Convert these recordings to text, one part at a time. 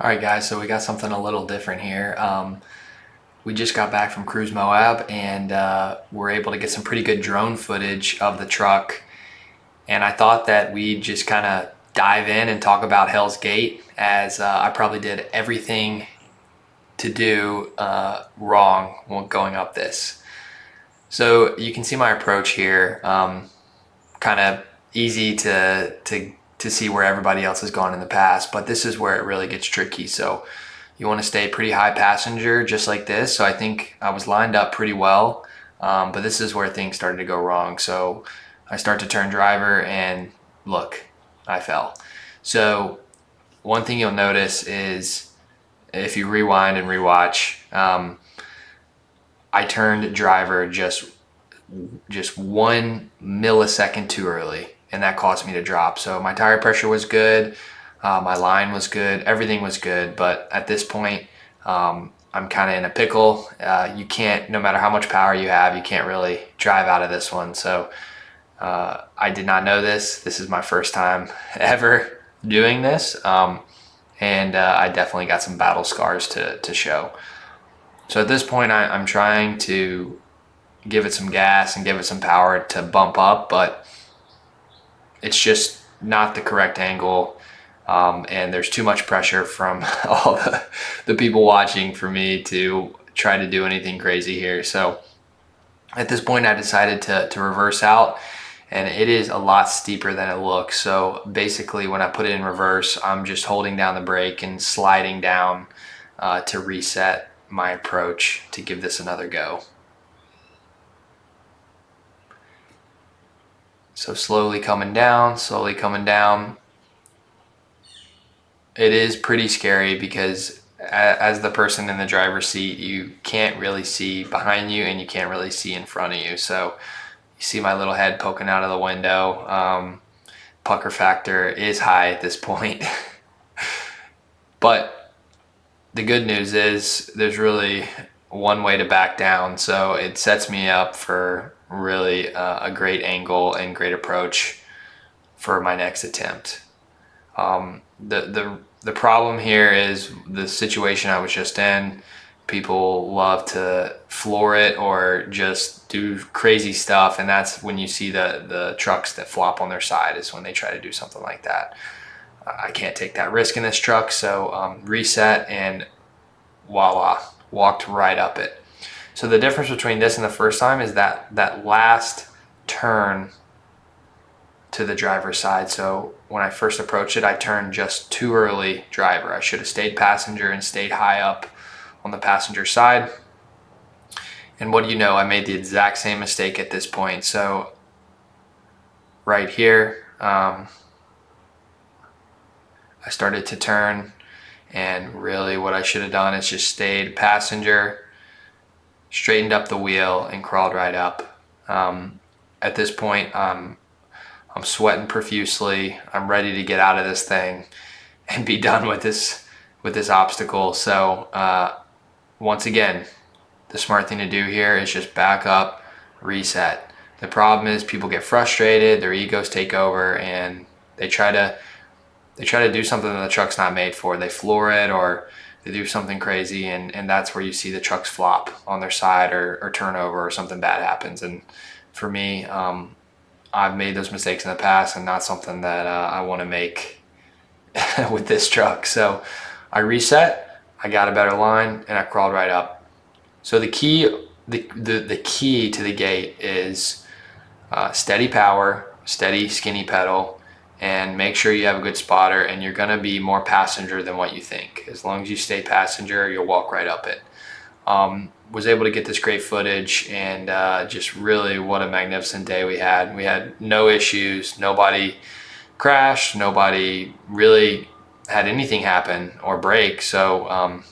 All right, guys, so we got something a little different here. We just got back from Cruise Moab and we're able to get some pretty good drone footage of the truck. And I thought that we'd just kind of dive in and talk about Hell's Gate, as I probably did everything to do wrong when going up this. So you can see my approach here, kind of easy to see where everybody else has gone in the past, but this is where it really gets tricky. So you want to stay pretty high passenger, just like this. So I think I was lined up pretty well, but this is where things started to go wrong. So I start to turn driver and look, I fell. So one thing you'll notice is if you rewind and rewatch, I turned driver just 1 millisecond too early, and that caused me to drop. So my tire pressure was good, my line was good, everything was good, but at this point I'm kind of in a pickle. You can't, no matter how much power you have, you can't really drive out of this one. So I did not know this. This is my first time ever doing this, and I definitely got some battle scars to show. So at this point I'm trying to give it some gas and give it some power to bump up, but it's just not the correct angle, and there's too much pressure from all the people watching for me to try to do anything crazy here. So at this point I decided to reverse out, and it is a lot steeper than it looks. So basically when I put it in reverse, I'm just holding down the brake and sliding down to reset my approach to give this another go. So slowly coming down, slowly coming down. It is pretty scary because as the person in the driver's seat, you can't really see behind you and you can't really see in front of you. So you see my little head poking out of the window. Pucker factor is high at this point. But the good news is there's really one way to back down. So it sets me up for really a great angle and great approach for my next attempt. The problem here is the situation I was just in. People love to floor it or just do crazy stuff, and that's when you see the trucks that flop on their side, is when they try to do something like that. I can't take that risk in this truck, so reset, and voila, walked right up it. So the difference between this and the first time is that last turn to the driver's side. So when I first approached it, I turned just too early driver. I should have stayed passenger and stayed high up on the passenger side. And what do you know, I made the exact same mistake at this point. So right here, I started to turn, and really what I should have done is just stayed passenger, straightened up the wheel, and crawled right up. At this point, I'm sweating profusely. I'm ready to get out of this thing and be done with this obstacle. So once again, the smart thing to do here is just back up, reset. The problem is people get frustrated, their egos take over, and they try to do something that the truck's not made for. They floor it, or they do something crazy, and that's where you see the trucks flop on their side or turn over, or something bad happens. And for me, I've made those mistakes in the past, and not something that I want to make with this truck. So I reset, I got a better line, and I crawled right up. So the key to the gate is steady power, steady skinny pedal, and make sure you have a good spotter, and you're gonna be more passenger than what you think. As long as you stay passenger, you'll walk right up it. Was able to get this great footage, and just really what a magnificent day we had. We had no issues, nobody crashed, nobody really had anything happen or break. So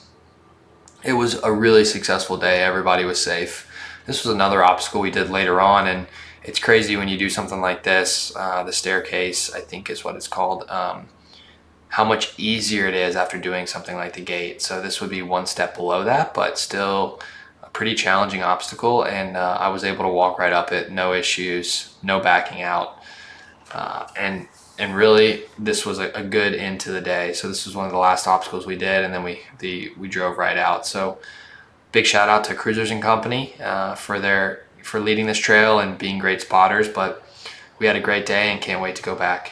it was a really successful day. Everybody was safe. This was another obstacle we did later on, and it's crazy when you do something like this, the staircase, I think is what it's called, how much easier it is after doing something like the gate. So this would be one step below that, but still a pretty challenging obstacle, and I was able to walk right up it, no issues, no backing out. And And really, this was a good end to the day. So this was one of the last obstacles we did, and then we drove right out. So big shout out to Cruisers and Company for leading this trail and being great spotters. But we had a great day and can't wait to go back.